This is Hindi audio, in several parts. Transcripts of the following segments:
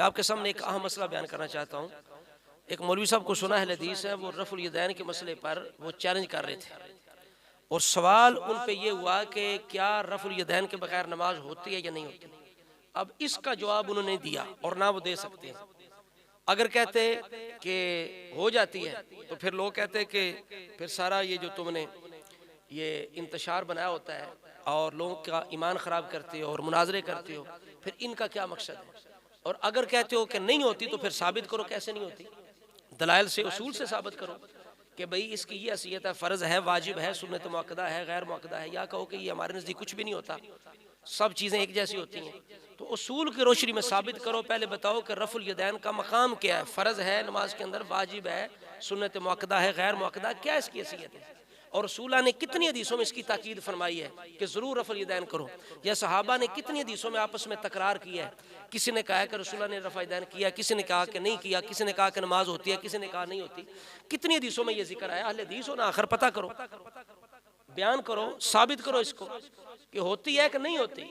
मैं आपके सामने एक अहम मसला बयान करना चाहता हूँ। एक मौलवी साहब को सुना है हदीस है, वो रफ़ुल यदैन के मसले पर वो चैलेंज कर रहे थे और सवाल उन पे ये हुआ कि क्या रफ़ुल यदैन के बगैर नमाज होती है या नहीं होती। अब इसका जवाब उन्होंने दिया और ना वो दे सकते हैं। अगर कहते कि हो जाती है तो फिर लोग कहते कि फिर सारा ये जो तुमने ये इंतशार बनाया होता है और लोगों का ईमान ख़राब करते हो और मुनाजरे करते हो, फिर इनका क्या मकसद है। और अगर कहते हो कि नहीं होती तो फिर साबित करो कैसे नहीं होती, दलाइल से उसूल से साबित करो कि भाई इसकी ये हैसियत है, फ़र्ज़ है, वाजिब है, सुन्नत मुअक्कदा है, गैर मुअक्कदा है, या कहो कि ये हमारे नज़दीक कुछ भी नहीं होता, सब चीज़ें एक जैसी होती हैं। तो उसूल की रोशनी में साबित करो। पहले बताओ कि रफ़ुल यदैन का मकाम क्या है, फ़र्ज़ है नमाज के अंदर, वाजिब है, सुन्नत मुअक्कदा है, गैर मुअक्कदा, क्या इसकी हैसियत है। और रसूला ने कितनी हदीसों में इसकी ताकीद फरमाई है कि ज़रूर रफ़ुल यदैन करो। या सहाबा ने कितनी हदीसों में आपस में तकरार किया है, किसी ने कहा है कि रसूला ने रफ़ा यदैन किया, किसी ने कहा कि नहीं किया, किसी ने कहा कि नमाज होती है, किसी ने कहा नहीं होती। कितनी हदीसों में ये जिक्र आया। अहले हदीस हो ना, आखिर पता करो, बयान करो, साबित करो इसको कि होती है कि नहीं होती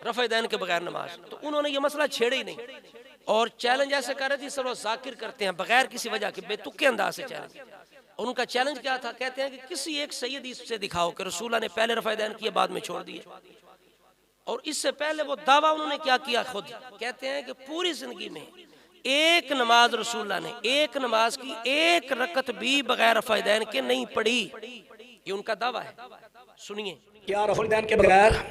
रफ़ा यदैन के बगैर नमाज। तो उन्होंने ये मसला छेड़ा ही नहीं और चैलेंज ऐसे कर रहे थे सब जाकिर करते हैं बगैर किसी वजह के, बेतुके अंदाज से चैलेंज। और उनका चैलेंज क्या था, कहते हैं कि किसी एक सही हदीस से दिखाओ कि रसूला ने पहले रफ़ा यदैन किया बाद में छोड़ दिए। और इससे पहले वो दावा उन्होंने क्या किया, खुद कहते हैं कि पूरी जिंदगी में एक नमाज रसूला ने, एक नमाज की एक रकत भी बगैर रफ़ा यदैन के नहीं पढ़ी। ये उनका दावा है। सुनिए, क्या रफ़ुल यदैन के बगैर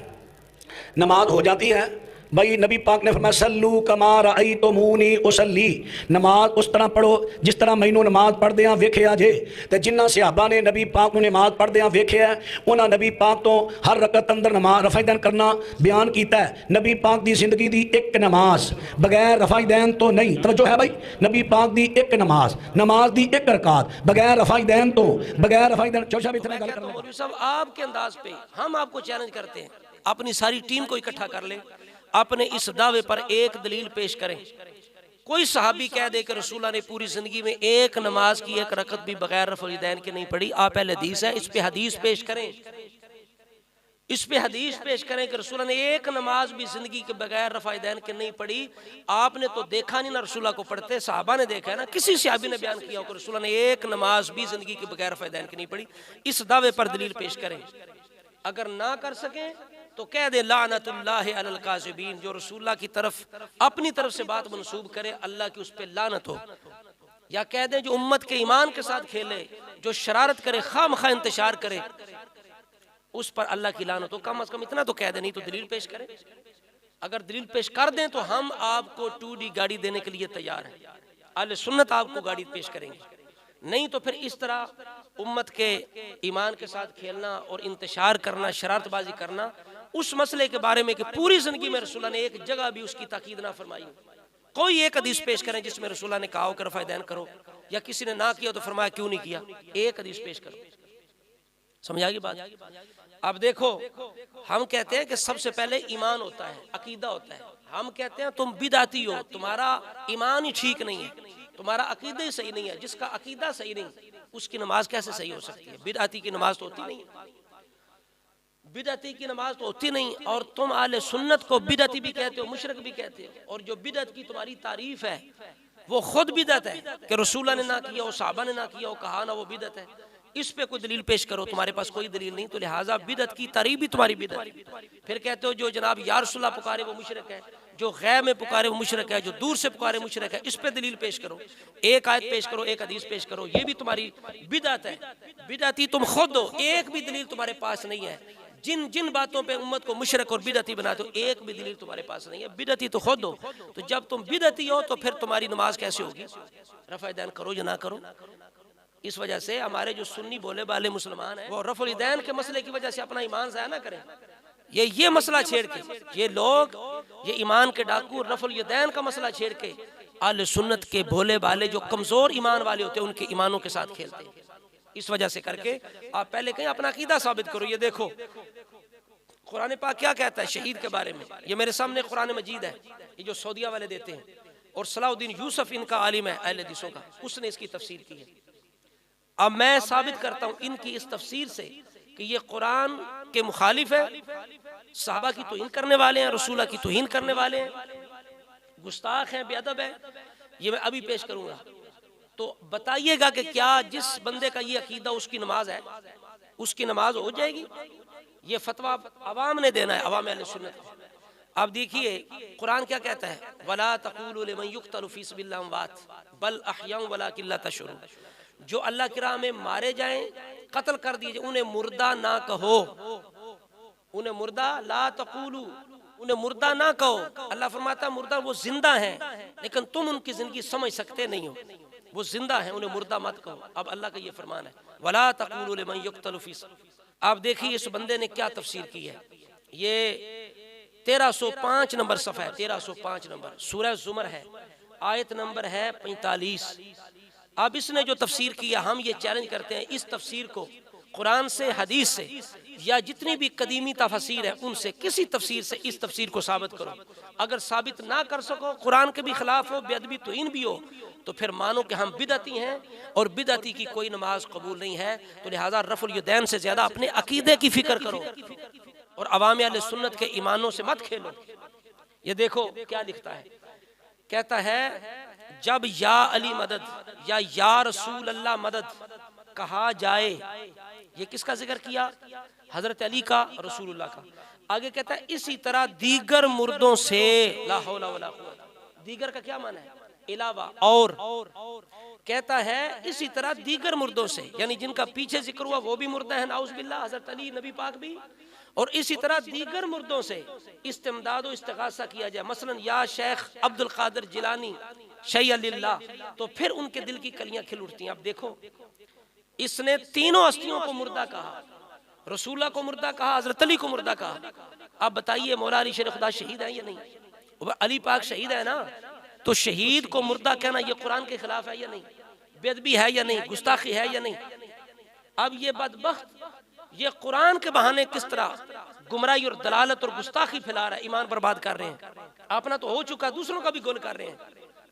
नमाज हो जाती है? भाई नबी पाक ने फरमाया सल्लू कमा रअयतुमूनी उसल्ली, नमाज उस तरह पढ़ो जिस तरह मैनू नमाज पढ़दे वेख्या जे। तो जिन्ना सहाबा ने नबी पाक को नमाज पढ़दे वेख्या उन्होंने नबी पाक तो हर रकत अंदर नमाज रफ़ा यदैन करना बयान किया है। नबी पाक की जिंदगी की एक नमाज बगैर रफ़ा यदैन तो नहीं, तवज्जो है भाई, नबी पाक की एक नमाज, नमाज की एक रकात बगैर रफ़ा यदैन तो, बगैर रफ़ा यदैन। चौशा भी इतना गल करना मौलवी साहब आपके अंदाज पे हम आपको चैलेंज करते हैं, अपनी सारी टीम को इकट्ठा कर ले, अपने इस दावे पर एक दलील पेश करें। कोई सहाबी कह दे कि रसूला ने पूरी जिंदगी में एक नमाज की एक रकत भी बगैर रफ़ुल यदैन के नहीं पढ़ी। आप पहले हदीस है, इस पे हदीस पेश करें, इस पे हदीस पेश करें कि रसूला ने एक नमाज भी जिंदगी के बगैर रफ़ा यदैन के नहीं पढ़ी। आपने तो देखा नहीं ना रसूला को पढ़ते, सहाबा ने देखा है ना, किसी सहाबी ने बयान किया हो कि रसूला ने एक नमाज भी जिंदगी के बगैर रफ़ा यदैन के नहीं पढ़ी। इस दावे पर दलील पेश करें। अगर ना कर सकें तो कह दे लानतुल्लाहि अलल काज़िबीन, जो रसूलुल्लाह की तरफ अपनी तरफ से बात मनसूब करे अल्लाह की उस पर लानत हो। या कह दे जो उम्मत के ईमान के साथ खेले, जो शरारत करे, खामखा इंतशार करे, उस पर अल्लाह की लानत हो। कम अज कम इतना तो कह दे, नहीं तो दलील पेश करें। अगर दलील पेश कर दें तो हम आपको 2D गाड़ी देने के लिए तैयार हैं, अहले सुन्नत आपको गाड़ी पेश करेंगे। नहीं तो फिर इस तरह उम्मत के ईमान के साथ खेलना और इंतशार करना, शरारतबाजी करना उस मसले के बारे में कि पूरी जिंदगी में रसूला ने एक जगह भी उसकी ताकीद ना फरमाई। कोई एक हदीस पेश करें जिसमें रसूला ने कहा हो कि रफ़ा यदैन करो, या किसी ने ना किया तो फरमाया क्यों नहीं किया, एक हदीस पेश करो। समझ आ गई बात। अब देखो, हम कहते हैं कि सबसे पहले ईमान होता है, अकीदा होता है। हम कहते हैं तुम बिदाती हो, तुम्हारा ईमान ही ठीक नहीं है, तुम्हारा अकीदा ही सही नहीं है। जिसका अकीदा सही नहीं उसकी नमाज कैसे सही हो सकती है। बिदाती की नमाज तो होती नहीं, बिदअती की नमाज तो होती नहीं। और तुम आले सुन्नत को बिदअती भी कहते हो, मुशरिक भी कहते हो। और जो बिदअत की तुम्हारी तारीफ है वो खुद बिदअत है कि रसूला ने ना किया हो, सहाबा ने ना किया हो, कहा ना, वो बिदअत है। इस पे कोई दलील पेश करो, तुम्हारे पास कोई दलील नहीं, तो लिहाजा बिदअत की तारीफ भी तुम्हारी बिदअत। फिर कहते हो जो जनाब या रसूलुल्लाह पुकारे वो मुशरिक है, जो गैब में पुकारे वो मुशरिक है, जो दूर से पुकारे मुशरिक है। इस पे दलील पेश करो, एक आयत पेश करो, एक हदीस पेश करो, ये भी तुम्हारी बिदअत है। बिदअती तुम खुद हो, एक भी दलील तुम्हारे पास नहीं है। जिन जिन बातों पे उम्मत को मुशरिक और बिदअती बनाते हो, एक भी दलील तुम्हारे पास नहीं है। बिदअती तो खुद हो, तो जब तुम बिदअती हो तो फिर तुम्हारी नमाज कैसे होगी, रफ़ा यदैन करो या ना करो। इस वजह से हमारे जो सुन्नी बोले वाले मुसलमान हैं वो रफ़ुल यदैन के मसले की वजह से अपना ईमान ज़ाया ना करें। ये मसला छेड़ के ये लोग, ये ईमान के डाकू रफ़ुल यदैन का मसला छेड़ के अहले सुन्नत के भोले वाले जो कमज़ोर ईमान वाले होते हैं उनके ईमानों के साथ खेलते हैं। इस वजह से करके आप पहले कहीं अपना अकीदा साबित करो। ये देखो कुरान पाक क्या कहता है शहीद के बारे में, ये मेरे सामने कुरान मजीद है, ये जो सऊदिया वाले देते हैं। और सलाहुद्दीन यूसुफ इनका आलिम है अहले हदीसों का, उसने इसकी तफसीर की है। अब मैं साबित करता हूँ इनकी इस तफसीर से कि ये कुरान के मुखालिफ है, सहाबा की तौहीन करने वाले हैं, रसूला की तौहीन करने वाले हैं, गुस्ताख हैं, बेअदब है, ये मैं अभी पेश करूंगा। तो बताइएगा कि क्या जिस बंदे का ये अकीदा उसकी नमाज है, उसकी नमाज हो जाएगी? ये फतवा अवाम ने देना है, अवाम अहले सुन्नत को। आप देखिए कुरान क्या कहता है, वला तक़ूलू लिमन युक़्तलु फ़ी सबिलिल्लाहि अमवात बल अहयाउ वलाकिन ला तशऊरून। जो अल्लाह की राह में मारे जाएं, कत्ल कर दिए जाए, उन्हें मुर्दा ना कहो, उन्हें मुर्दा ला तक़ूलू, उन्हें मुर्दा ना कहो। अल्लाह फरमाता मुर्दा वो जिंदा हैं, लेकिन तुम उनकी जिंदगी समझ सकते नहीं हो, वो जिंदा है, उन्हें मुर्दा मत कहो। अब अल्लाह का ये फरमान है, वला तक़ूलू लिमन युक़्तलु फ़ी। आप देखिए इस बंदे ने क्या तफसीर की है। ये 1305 नंबर सफ़ा है, 1305 नंबर सूरह ज़ुमर है, आयत नंबर है 45। अब इसने जो तफसीर किया, हम ये चैलेंज करते हैं इस तफसीर को कुरान से, हदीस से, या जितनी भी कदीमी तफसीर है उनसे, किसी तफसीर से इस तफसीर को साबित करो। अगर साबित ना कर सको, कुरान के भी खिलाफ हो, बेअदबी तौहीन भी हो, तो फिर मानो कि हम बिदअती हैं और बिदअती की कोई नमाज कबूल नहीं है। तो लिहाजा रफ़ुल यदैन से ज्यादा अपने अकीदे की फिक्र करो और अवाम अहले सुन्नत के ईमानों से मत खेलो। ये देखो क्या लिखता है, कहता है जब या अली मदद या रसूल अल्लाह मदद कहा जाए, ये किसका जिक्र किया? हजरत अली का, रसूलुल्लाह का। आगे कहता है इसी तरह दीगर मुर्दों से, ला हौला वला कुव्वता, दीगर का क्या माना है? इलावा, और कहता है इसी तरह दीगर मुर्दों से, यानी जिनका पीछे जिक्र हुआ वो भी मुर्दा है, नाउज़ बिल्लाह, हजरत अली नबी पाक भी। और इसी तरह दीगर मुर्दों से इस्तिमदाद व इस्तिगासा किया जाए, मसलन या शेख अब्दुल कादिर जिलानी शैय लिल्लाह, तो फिर उनके दिल की कलियां खिल उठती हैं। अब देखो इसने तीनों हस्तियों को मुर्दा कहा, रसूलुल्लाह को मुर्दा कहा, हजरत अली को मुर्दा कहा। अब बताइए मौला अली शेर खुदा शहीद है या नहीं? अली पाक शहीद है ना, तो शहीद को मुर्दा कहना ये कुरान के खिलाफ है या नहीं? बेअदबी है या नहीं? गुस्ताखी है या नहीं? अब ये बदबख्त ये कुरान के बहाने किस तरह गुमराही और दलालत और गुस्ताखी फैला रहा है, ईमान बर्बाद कर रहे हैं। अपना तो हो चुका, दूसरों का भी गोल कर रहे हैं,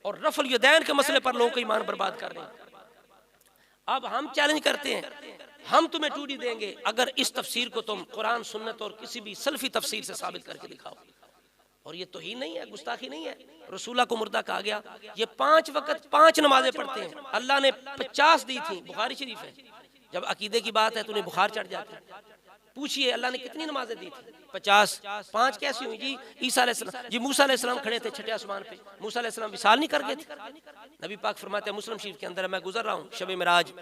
और रफ़ुल यदैन के मसले पर लोगों का ईमान बर्बाद कर रहे हैं। अब हम चैलेंज करते हैं, हम तुम्हें टूटी देंगे अगर इस तफसीर को तुम कुरान सुन्नत और किसी भी सल्फी तफसीर से साबित करके दिखाओ। और ये तो ही नहीं है, गुस्ताखी नहीं है। रसूला को मुर्दा कहा गया, ये 5 वक्त 5 नमाजें पढ़ते हैं। अल्लाह ने 50 दी थी, बुखारी शरीफ है। जब अकीदे की बात है तो उन्हें बुखार चढ़ जाता है। पूछिए अल्लाह ने कितनी नमाजें दी थी? 50। 5 कैसी हुई जी? ईसा अलैहिस्सलाम, जी मूसा अलैहिस्सलाम खड़े थे छठे आसमान पे, मूसा अलैहिस्सलाम विसाल नहीं कर गए थे? नबी पाक फरमाते हैं मुस्लिम शरीफ के अंदर, मैं गुजर रहा हूँ शब मिराज,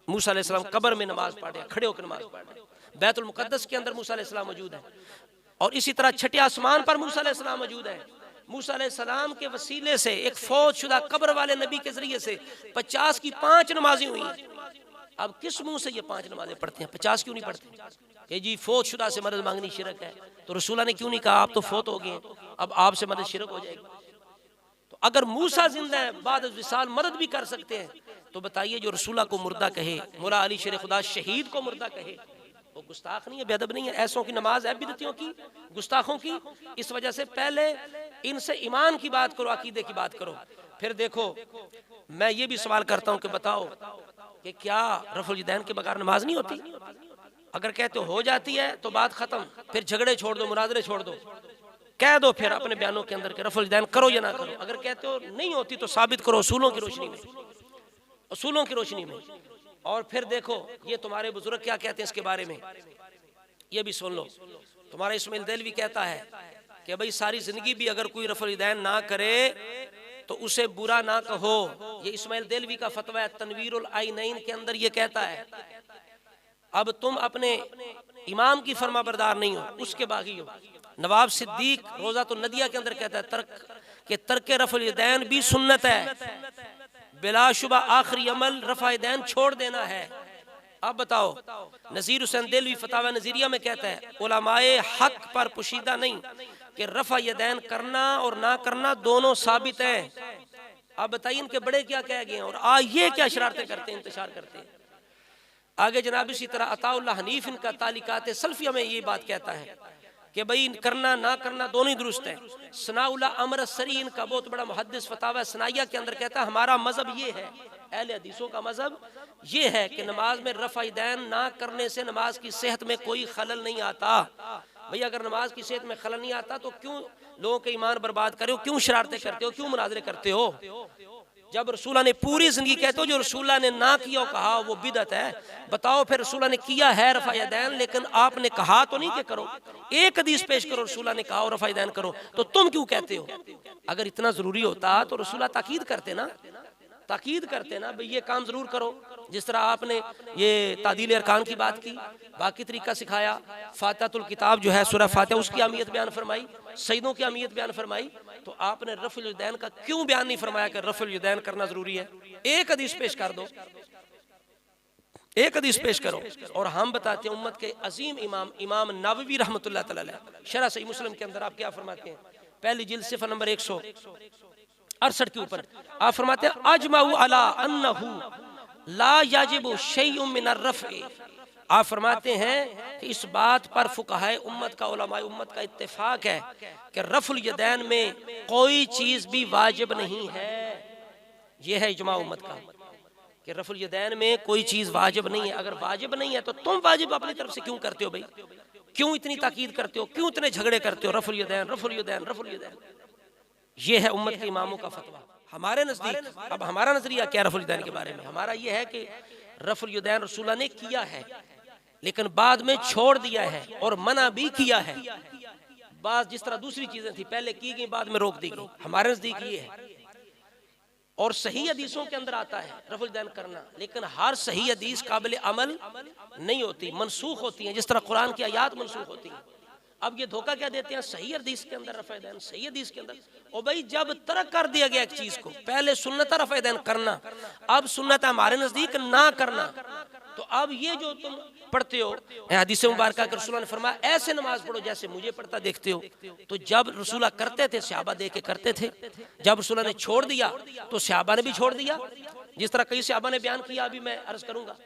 मूसा अलैहिस्सलाम कब्र में नमाज पढ़ रहे, खड़े होकर नमाज पढ़ रहे। बैतुल मुकद्दस के अंदर मूसा अलैहिस्सलाम मौजूद है, और इसी तरह छठे आसमान पर मूसा अलैहिस्सलाम मौजूद है। मूसा अलैहिस्सलाम के वसीले से एक फौज शुदा कब्र वाले नबी के जरिए से 50 की 5 नमाजें हुई। अब किस मुंह से ये 5 नमाजें पढ़ते हैं? 50 क्यों नहीं पढ़ते? ये जी फौज शुदा से मदद मांगनी शिरक है, तो रसूला ने क्यों नहीं कहा आप तो फौत हो गए, अब आपसे मदद शिरक हो जाएगी? तो अगर मूसा जिंदा है, बाद विसाल मदद भी कर सकते हैं, तो बताइए जो रसूला को मुर्दा कहे, मौला अली शेर खुदा शहीद को मुर्दा कहे, वो गुस्ताख नहीं है, बेअदब नहीं है? ऐसों की नमाज है बिदअतियों की, गुस्ताखों की। इस वजह से पहले इनसे ईमान की बात करो, अकीदे की बात करो। फिर देखो मैं ये भी सवाल करता हूँ कि बताओ कि क्या रफ़ुल यदैन के बगैर नमाज नहीं होती? अगर कहते हो जाती है तो बात खत्म, फिर झगड़े छोड़ दो, मुनाजरे छोड़ दो, कह दो फिर अपने बयानों के अंदर कि रफ़ुल यदैन करो या ना करो। अगर कहते हो नहीं होती तो साबित करो उसूलों की रोशनी में, उसूलों की रोशनी में। और फिर देखो ये तुम्हारे बुजुर्ग क्या कहते हैं इसके बारे में, ये भी सुन लो। तुम्हारा इस्माइल देलवी कहता है कि भाई सारी जिंदगी भी अगर कोई रफ़ुल यदैन ना करे तो उसे बुरा ना कहो। ये इस्माइल देलवी का फतवा है, तनवीरुल आइनैन के अंदर ये कहता है। अब तुम अपने इमाम की फरमा बरदार नहीं हो, उसके बागी हो। नवाब सिद्दीक रोज़ातुन नदिया के अंदर कहता है तर्क रफ़ुल यदैन भी सुन्नत है, बिलाशुबा आखिरी अमल रफ़ा यदैन छोड़ देना है। अब बताओ नज़ीर हुसैन देलवी फतावा नज़ीरिया में कहता है उलमाए हक पर पुशीदा नहीं कि रफ़ा यदैन करना और ना करना दोनों साबित है। अब बताइए इनके बड़े क्या कह गए हैं और ये क्या शरारतें करते हैं, इंतशार करते हैं। आगे जनाब इसी तरह अताउल्लाह हनीफ इनका तालिकात सल्फिया में ये बात कहता है कि भाई करना ना करना दोनों ही दुरुस्त है। सनाउल्लाह अमरसरी इनका बहुत बड़ा मुहद्दिस फतावा सनाइया के अंदर कहता है हमारा मजहब ये है, अहले हदीसों का मजहब ये है कि नमाज में रफ़ा यदैन ना करने से नमाज की सेहत में कोई खलल नहीं आता। भाई अगर नमाज की सेहत में खलल नहीं आता तो क्यों लोगों के ईमान बर्बाद करे हो, क्यों शरारतें करते हो, क्यों मुनाजरे करते हो? जब रसूला ने पूरी जिंदगी, कहते हो जो रसूला ने ना किया और कहा वो बिदअत है, बताओ फिर रसूला ने किया है रफ़ा यदैन, लेकिन आपने कहा तो नहीं कि करो। एक हदीस पेश करो रसूला ने कहा और रफ़ा यदैन करो, तो तुम क्यों कहते हो? अगर इतना जरूरी होता तो रसूला ताकीद करते ना, ताकीद करते ना भाई ये काम जरूर करो। जिस तरह आपने ये तादील अरकान की बात की, बाकी तरीका सिखाया, फातिहातुल किताब जो है सूरह फातिहा उसकी अहमियत बयान फरमाई, सईदों की अहमियत बयान फरमाई, तो आपने रफ़ुल यदैन का क्यों बयान नहीं फरमाया कि रफ़ुल यदैन करना जरूरी है? एक हदीस पेश कर दो, एक हदीस पेश करो। और हम बताते हैं उम्मत के अजीम इमाम इमाम नववी रहमतुल्लाह तआला अलैह शरह सही मुस्लिम के अंदर आप क्या फरमाते हैं, पहली जिल्द सिफर नंबर 168 के ऊपर आप फरमाते हैं अजमाउ अला अन्नहु ला याजिबु शैउम मिनर रफ़इ। आप फरमाते हैं कि इस बात पर फुक़हाए उम्मत का, उलमाए उम्मत का इत्तेफाक है कि रफ़ुल यदैन में कोई चीज भी वाजिब नहीं है। यह है इजमा उम्मत का कि रफ़ुल यदैन में कोई चीज वाजिब नहीं है। अगर वाजिब नहीं है तो तुम वाजिब अपनी तरफ से क्यों करते हो भाई? क्यों इतनी ताकीद करते हो, क्यों इतने झगड़े करते हो? रफ़ुल यदैन रफ़ुल यदैन रफ़ुल यदैन, ये है उम्मत के इमामों का फतवा। हमारे नजदीक, अब हमारा नजरिया क्या रफ़ुल यदैन के बारे में? हमारा ये है कि रफ़ुल यदैन रसूला ने किया है लेकिन बाद में छोड़ दिया है और मना भी किया है। बात जिस तरह दूसरी चीजें थी पहले की गई बाद में रोक दी गई, हमारे नजदीक ये है। और सही हदीसों के अंदर आता है रफ़ुल यदैन करना, लेकिन हर सही हदीस काबिल अमल नहीं होती, मनसूख होती है, जिस तरह कुरान की आयात मनसूख होती है। अब ये धोखा क्या देते हैं सही हदीस के अंदर रफ़ा यदैन, सही हदीस के अंदर, और भाई जब तरक कर दिया गया एक चीज को, पहले सुन्नत रफ़ा यदैन करना, अब सुन्नत हमारे नजदीक ना करना, तो अब ये जो तुम पढ़ते हो हदीस मुबारक के रसूल ने फरमाया ऐसे नमाज पढ़ो जैसे मुझे पढ़ता देखते हो, तो जब रसूला करते थे सहाबा देख के करते थे, जब रसूला ने छोड़ दिया तो सहाबा ने भी छोड़ दिया, जिस तरह कई सहाबा ने बयान किया, अभी मैं अर्ज करूंगा।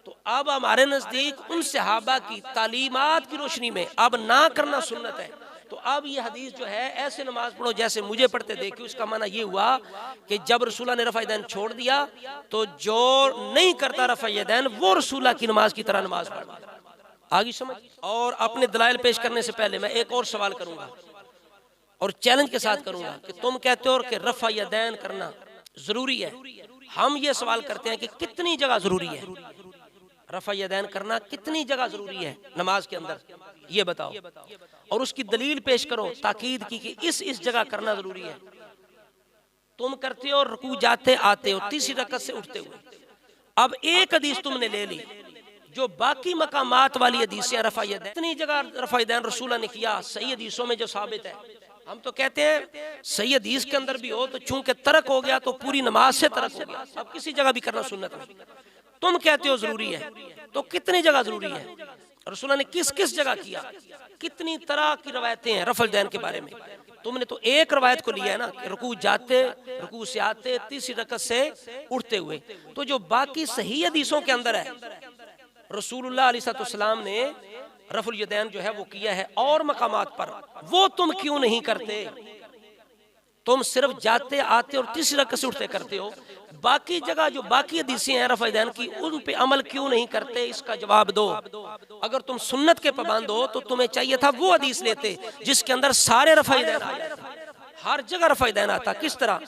तो अब हमारे नजदीक उन सहाबा की तालीमात की रोशनी में अब ना करना सुन्नत है। तो अब ये हदीस जो है ऐसे नमाज पढ़ो जैसे मुझे पढ़ते देखिए, उसका माना ये हुआ कि जब रसूला ने रफ़ा यदैन छोड़ दिया तो जो नहीं करता रफ़ा यदैन वो रसूला की नमाज की तरह नमाज पढ़। आगे समझ। और अपने दलाइल पेश करने से पहले मैं एक और सवाल करूंगा और चैलेंज के साथ करूंगा कि तुम कहते हो कि रफ़ा यदैन करना जरूरी है, हम ये सवाल करते हैं कि कितनी जगह जरूरी है रफ़ा यदैन करना, कितनी जगह जरूरी है नमाज के अंदर, ये बताओ और उसकी दलील पेश करो ताकीद की कि इस जगह करना जरूरी है। तुम करते हो रुकू जाते आते हो तीसरी रकअत से उठते हुए, अब एक हदीस तुमने ले ली जो बाकी मकामात वाली हदीसें रफ़ा यदैन, इतनी जगह रफ़ा यदैन रसूला ने किया सही हदीसों में जो साबित है। हम तो कहते हैं सही हदीस के अंदर भी हो तो चूंकि तरक हो गया तो पूरी नमाज से तरक हो गया, अब किसी जगह भी करना सुन्नत नहीं। तुम कहते हो जरूरी है, तो कितनी जगह जरूरी है? रसूला ने किस किस जगह किया? कितनी तरह की रवायतें हैं रफ़ुल यदैन के बारे में? तुमने तो एक रवायत को लिया है ना कि रुकू जाते, रुकू से आते, तीसरी रकअत से उठते हुए, तो जो बाकी सही हदीसों के अंदर है रसूलुल्लाह अलैहिस्सलाम ने रफ़ुल यदैन जो है वो किया है और मकामात पर, वो तुम क्यों नहीं करते? तुम सिर्फ जाते आते और तीसरी रकअत से उठते करते हो, बाकी जगह जो बाकी हदीसें हैं रफ़ा यदैन की उन पे अमल क्यों नहीं करते? इसका जवाब दो। अगर तुम सुन्नत के पाबंद हो तो तुम्हें चाहिए था वो हदीस लेते जिसके अंदर सारे रफ़ा यदैन आ जाते, हर जगह रफ़ा यदैन आता। किस तरह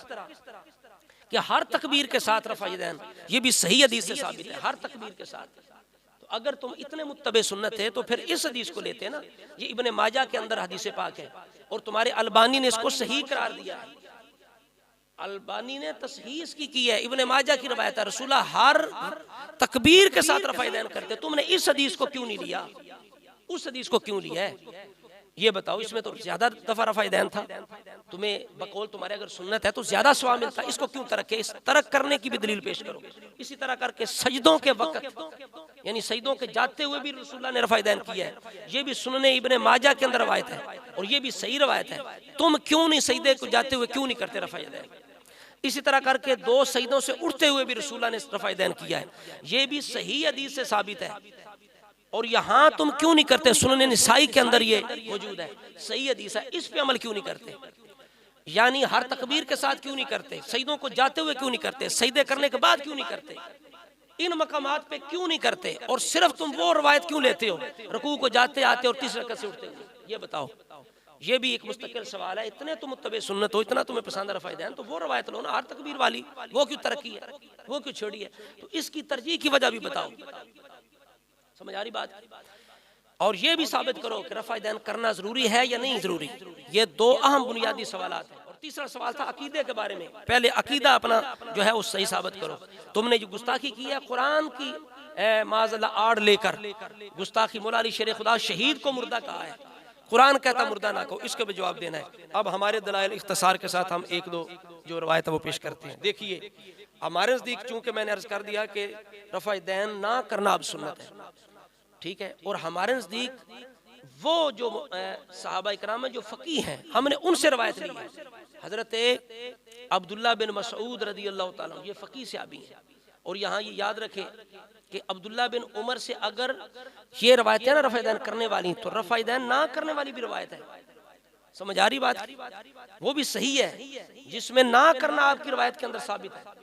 कि हर तकबीर के साथ रफ़ा यदैन, ये भी सही हदीस से साबित है, हर तकबीर के साथ। तो अगर तुम इतने मुत्तबे सुन्नत है तो फिर इस हदीस को लेते ना, ये इब्ने माजा के अंदर हदीस पाक है और तुम्हारे अलबानी ने इसको सही करार दिया है, अलबानी ने तसहीह इसकी की है, इब्ने माजा की रवायत है रसूला हर तकबीर के साथ रफ़ा यदैन करते। तुमने इस हदीस को क्यों नहीं लिया, उस हदीस को क्यों लिया है? ये बताओ, इसमें तो ज्यादा दफा रफ़ा यदैन था, तुम्हें बकौल तुम्हारे अगर सुन्नत है तो ज्यादा सवाब मिलता, इसको क्यों तरक है? इस तरक करने की भी दलील पेश करो। इसी तरह करके सजदों के वक्त यानी सजदों के जाते हुए भी रसूलुल्लाह ने रफ़ा यदैन किया है, ये भी सुनने इब्ने माजा के अंदर रवायत है और ये भी सही रवायत है। तुम क्यों नहीं सजदे को जाते हुए क्यों नहीं करते रफ़ा यदैन? इसी तरह करके दो सजदों से उठते हुए भी रसूलुल्लाह ने रफ़ा यदैन किया है, ये भी सही हदीस से साबित है। और यहाँ तुम क्यों नहीं करते? सुनने निसाई के अंदर ये मौजूद है, सही हदीस है, इस पे अमल क्यों नहीं करते? यानी हर तकबीर के साथ क्यों नहीं करते? सजदों को जाते हुए क्यों नहीं करते? सजदे करने के बाद क्यों नहीं करते? इन मकामात पे क्यों नहीं करते? और सिर्फ तुम वो रवायत क्यों लेते हो रुकू को जाते आते और तीसरी रकअत से उठते हुए? ये बताओ। ये भी एक मुस्तकिल सवाल है। इतने तुम मुत्तबे सुन्नत हो, इतना तुम्हें पसंद है रफ़ा यदैन, तो वो रवायत लो ना, हर तकबीर वाली, वो क्यों तरक्की है, वो क्यों छोड़ी है? तो इसकी तरजीह की वजह भी बताओ। समझ आ रही बात? और ये भी साबित करो कि रफ़ा यदैन करना जरूरी है या नहीं जरूरी। ये दो अहम बुनियादी सवाल हैं। और तीसरा सवाल था अकीदे के बारे में। पहले अकीदा अपना जो है वो सही साबित करो। तुमने जो गुस्ताखी की है कुरान की माज़अल्लाह आड़ लेकर, गुस्ताखी, मौला अली शेर खुदा शहीद को मुर्दा कहा है, कुरान कहता मुर्दा ना को, इसके भी जवाब देना है। अब हमारे दलाइल इख्तिसार के साथ हम एक दो जो रवायत है वो पेश करते हैं। देखिए, हमारे नज़दीक चूंकि मैंने अर्ज कर दिया कि रफ़ा यदैन ना करना अब सुन्नत है, ठीक है, और हमारे नज़दीक वो जो सहाबा इकराम जो फ़कीह हैं, हमने उनसे रवायत ली है। हज़रत अब्दुल्ला बिन मसऊद रज़ी अल्लाह ताला, ये फ़कीह सहाबी हैं। और यहाँ ये याद रखें कि अब्दुल्ला बिन उमर से अगर ये रवायत है ना रफ़ा यदैन करने वाली, तो रफ़ा यदैन ना करने वाली भी रवायत है। समझ आ रही बात? वो भी सही है, जिसमें ना करना आपकी रवायत के अंदर साबित है।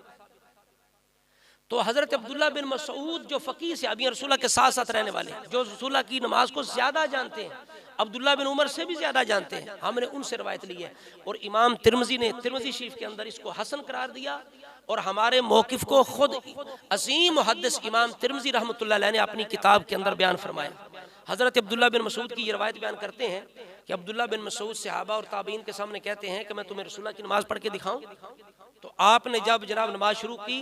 तो हज़रत अब्दुल्ला बिन मसऊद जो फ़कीह से अभी रसूलुल्लाह के साथ साथ रहने वाले, जो रसूलुल्लाह की नमाज को ज़्यादा जानते हैं, अब्दुल्ला बिन उमर से भी ज़्यादा जानते हैं, हमने उनसे रवायत ली है। और इमाम तिरमिज़ी ने तिरमिज़ी शरीफ के अंदर इसको हसन करार दिया। और हमारे मौक़िफ़ को खुद अज़ीम मुहद्दिस इमाम तिरमिज़ी रहमतुल्लाह अलैह ने अपनी किताब के अंदर बयान फरमाया। हज़रत अब्दुल्ला बिन मसऊद की ये रवायत बयान करते हैं कि अब्दुल्ला बिन मसऊद सहाबा और ताबीन के सामने कहते हैं कि मैं तुम्हें रसूलुल्लाह की नमाज़ पढ़ के दिखाऊं। तो आपने जब जनाब नमाज शुरू की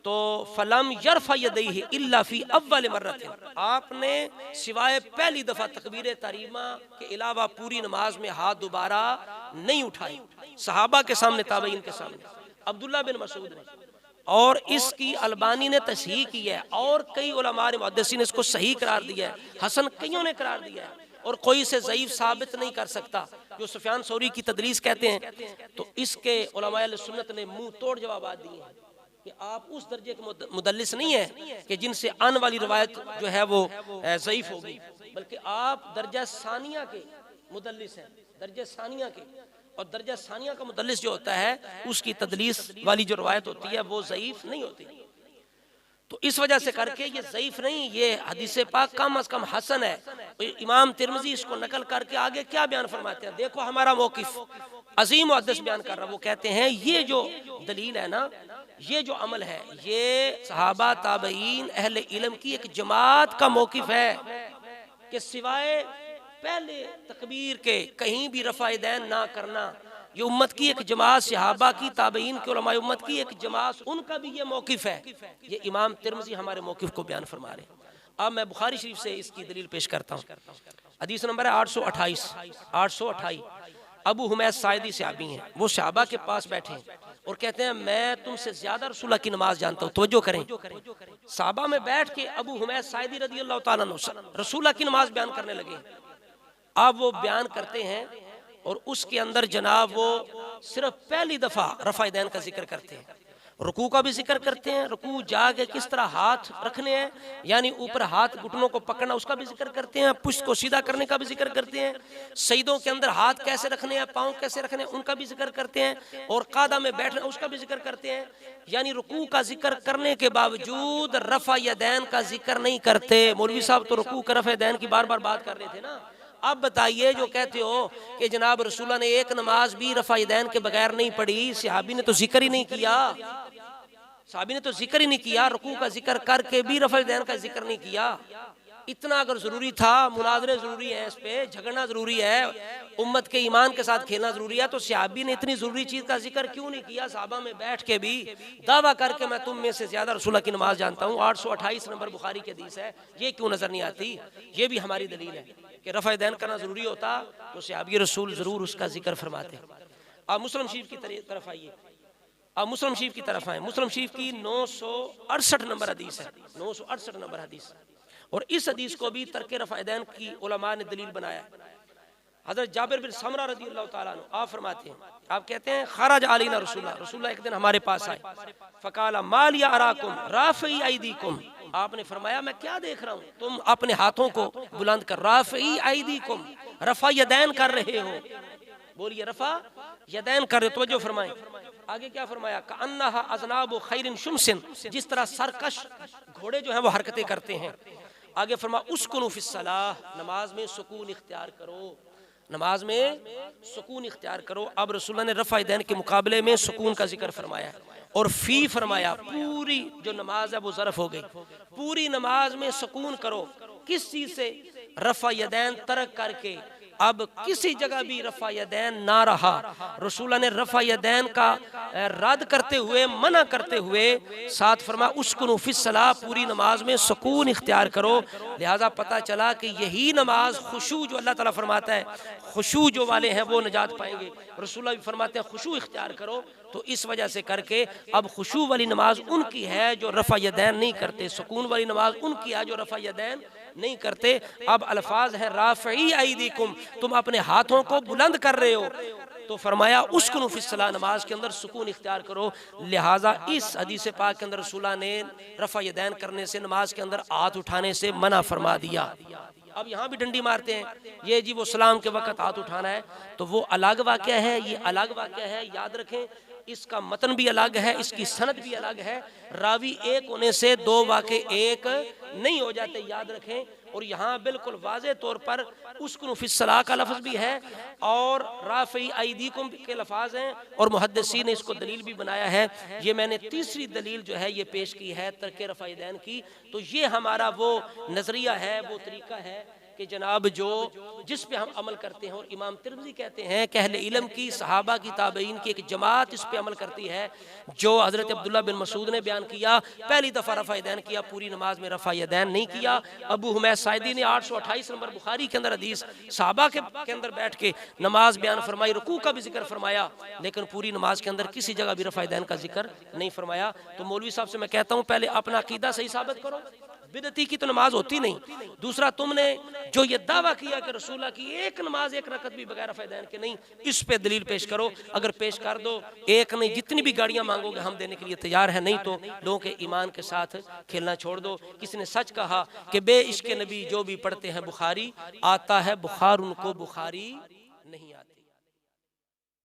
तो फलम यरफा यदैहि इल्ला फी अव्वल मर्रतिन, आपने सिवाय पहली दफा तकबीर तहरीमा के अलावा पूरी नमाज में हाथ दोबारा नहीं उठाए, सहाबा के सामने, ताबईन के सामने, अब्दुल्ला बिन मसऊद ने। और इसकी अलबानी ने तसहीह की है और कई उलमा ने, मुहद्दिसीन ने इसको सही करार दिया है, हसन कईयों ने करार दिया है, और कोई इसे ज़ईफ साबित नहीं कर सकता। जो सुफियान सौरी की तदरीस कहते हैं, तो इसके उलमा अहले सुन्नत ने मुंह तोड़ जवाब दिए हैं कि आप उस दर्जे के मुदल्लिस नहीं है कि जिनसे आने वाली रवायत जो है वो ज़ईफ होगी, बल्कि आप दर्जा सानिया के मुदल्लिस हैं, दर्जा सानिया के। और दर्जा सानिया का मुदल्लिस जो होता है, उसकी तदलीस वाली जो रवायत होती है वो ज़ईफ नहीं होती। तो इस वजह से करके ये ज़ईफ नहीं, ये हदीस पाक कम अज कम हसन है। तो इमाम तिरमिज़ी इसको नकल करके आगे क्या बयान फरमाते हैं, देखो हमारा मौक़िफ़ अज़ीम मुहद्दिस बयान कर रहा है। वो कहते हैं ये जो दलील है ना, ये जो अमल है, ये सहाबा ताबईन अहले इल्म की एक जमात का मौक़िफ़ है कि सिवाय पहले तकबीर के कहीं भी रफ़ा यदैन ना करना। ये उम्मत की एक जमात, सहाबा की, ताबईन के उलमा उम्मत की एक जमात, उनका भी ये मौक़िफ़ है। ये इमाम तिरमिज़ी हमारे मौक़िफ़ को बयान फरमा रहे हैं। अब मैं बुखारी शरीफ से इसकी दलील पेश करता हूँ। हदीस नंबर है 828। अबू हुमैद साइदी सहाबी हैं, वो सहाबा के पास बैठे हैं और कहते हैं मैं तुमसे ज्यादा रसूलुल्लाह की नमाज जानता हूँ, तवज्जो करें। सहाबा में बैठ के अबू हुमैद साइदी रज़ी अल्लाह ताला अन्हु रसूलुल्लाह की नमाज बयान करने लगे। अब वो बयान करते हैं और उसके अंदर जनाब वो सिर्फ पहली दफा रफ़ा यदैन का जिक्र करते हैं, रुकू का भी जिक्र करते हैं, रुकू जाके किस तरह हाथ रखने हैं, यानी ऊपर हाथ घुटनों को पकड़ना, उसका भी जिक्र करते हैं, पुष्ट को सीधा करने का भी जिक्र करते हैं, सईदों के अंदर हाथ कैसे रखने हैं, पाँव कैसे रखने हैं, उनका भी जिक्र करते हैं, और कादा में बैठना उसका भी जिक्र करते हैं। यानी रुकू का जिक्र करने के बावजूद रफ़ा यदैन का जिक्र नहीं करते। मौलवी साहब तो रुकू का रफ़ा यदैन की बार बार बात कर रहे थे ना। अब बताइए, जो कहते हो कि जनाब रसूलुल्लाह ने एक नमाज भी रफ़ा यदैन के बगैर नहीं पढ़ी, सहाबी ने तो जिक्र ही नहीं किया, सहाबी ने तो जिक्र ही नहीं किया, रुकू का जिक्र करके भी रफ़ा यदैन का जिक्र नहीं किया। इतना अगर जरूरी था, मुनाजरे जरूरी है, इस पे झगड़ना जरूरी है, उम्मत के ईमान के साथ खेलना जरूरी है, तो सहाबी ने इतनी जरूरी चीज का जिक्र क्यों नहीं किया? सहाबा में बैठ के भी दावा करके मैं तुम में से ज्यादा रसूलुल्लाह की नमाज जानता हूँ, 828 नंबर बुखारी की हदीस है, ये क्यों नजर नहीं आती? ये भी हमारी दलील है कि रफ़ा यदैन करना जरूरी होता तो सहाबी रसूल जरूर उसका जिक्र फरमाते। अब मुस्लिम शरीफ की तरफ आइए, अब मुस्लिम शरीफ की तरफ आए। मुस्लिम शरीफ की 968 नंबर हदीस है, 968 नंबर हदीस। और इस हदीस को भी तर्क रफ़ा यदैन की उलमा ने दलील बनाया। हज़रत जाबिर बिन समरा रज़ी अल्लाह ताला अन्हु आप फरमाते हैं, आप कहते हैं खरज अलैना रसूलुल्लाह एक दिन हमारे पास आए, फ़क़ाला मा लिया अराकुम राफ़ई ऐदीकुम, आपने फरमाया मैं क्या देख रहा हूँ, तुम अपने हाथों को बुलंद कर, राफ़ई ऐदीकुम, रफ़ा यदैन कर रहे हो। बोलिए रफ़ा यदैन कर रहे हो, तवज्जो फरमाएं। आगे क्या फरमाया, कअन्नहा अज़नाबु खैरिन शुमसिन, जिस तरह सरकश घोड़े जो हैं वो हरकतें करते हैं, आगे फरमा उस्कुनु फिस्सलाह, नमाज में सुकून इख्तियार करो, नमाज में सुकून इख्तियार करो। अब रसूलुल्लाह ने रफ़ा यदैन के मुकाबले में सुकून का जिक्र फरमाया और फी फरमाया। पूरी जो नमाज है वो ज़रफ़ हो गई, पूरी नमाज में सुकून करो। किस चीज़ से? रफ़ा यदैन तरक करके। अब किसी जगह भी रफ़ा यदैन ना रहा, रसूलुल्लाह ने रफ़ा यदैन का रद्द करते हुए, मना करते हुए साथ फरमा उस्कुनु फिस्सलाह, पूरी नमाज में सुकून इख्तियार करो। लिहाजा पता चला कि यही नमाज खुशू जो अल्लाह ताला फरमाता है, खुशू जो वाले हैं वो निजात पाएंगे। रसूलुल्लाह भी फरमाते हैं खुशू इख्तियार करो। तो इस वजह से करके अब खुशू वाली नमाज उनकी है जो रफ़ा यदैन नहीं करते, सुकून वाली नमाज उनकी है जो रफ़ा यदैन नहीं करते। अब अल्फाज है राफ़ई ऐदीकुम, तुम अपने हाथों को बुलंद कर रहे हो, तो फरमाया उस्कुनु फिस्सलाह, नमाज के अंदर सुकून इख्तियार करो। लिहाजा इस हदीस पाक के अंदर रसूलुल्लाह ने रफ़ा यदैन करने से, नमाज के अंदर हाथ उठाने से मना फरमा दिया। अब यहाँ भी डंडी मारते हैं, ये जी वो सलाम के वक़्त हाथ उठाना है, तो वो अलग वाक़या है, ये अलग वाक़या है। याद रखें इसका मतन भी अलग है, इसकी सनद भी अलग है। रावी एक होने से दो वाक़े एक नहीं हो जाते, याद रखें। और यहाँ बिल्कुल वाज़े तौर पर उस्कुनु फिस्सलाह का लफ्ज़ भी है और राफ़ई ऐदीकुम के लफ़ाज़ हैं, और मुहद्दिसीन ने इसको दलील भी बनाया है। ये मैंने तीसरी दलील जो है ये पेश की है तर्के रफ़ा यदैन की। तो ये हमारा वो नज़रिया है, वो तरीका है कि जनाब जो जिस पे हम अमल करते हैं। और इमाम तिरमिज़ी कहते हैं कि अहले इल्म की, सहाबा की, ताबईन की एक जमात इस पे अमल करती है जो हज़रत अब्दुल्लाह बिन मसूद ने बयान किया। पहली दफ़ा रफ़ा यदैन किया, पूरी नमाज में रफ़ा यदैन नहीं किया। अबू हुमैद साइदी ने 828 नंबर बुखारी के अंदर हदीस सहाबा के अंदर बैठ के नमाज बयान फरमाई, रुकू का भी जिक्र फरमाया, लेकिन पूरी नमाज के अंदर किसी जगह भी रफ़ा यदैन का जिक्र नहीं फरमाया। तो मौलवी साहब से मैं कहता हूँ पहले अपना अकीदा सही साबित करो, बिदअती की तो नमाज होती नहीं। दूसरा, तुमने जो ये दावा किया कि रसूलुल्लाह की एक नमाज एक रकत भी बगैर रफ़ा यदैन के नहीं, इस पे दलील पेश करो। अगर पेश कर दो, एक नहीं जितनी भी गाड़ियां मांगोगे हम देने के लिए तैयार हैं, नहीं तो लोगों के ईमान के साथ खेलना छोड़ दो। किसी ने सच कहा कि बे इश्क नबी जो भी पढ़ते हैं बुखारी आता है, बुखार उनको बुखारी नहीं आती।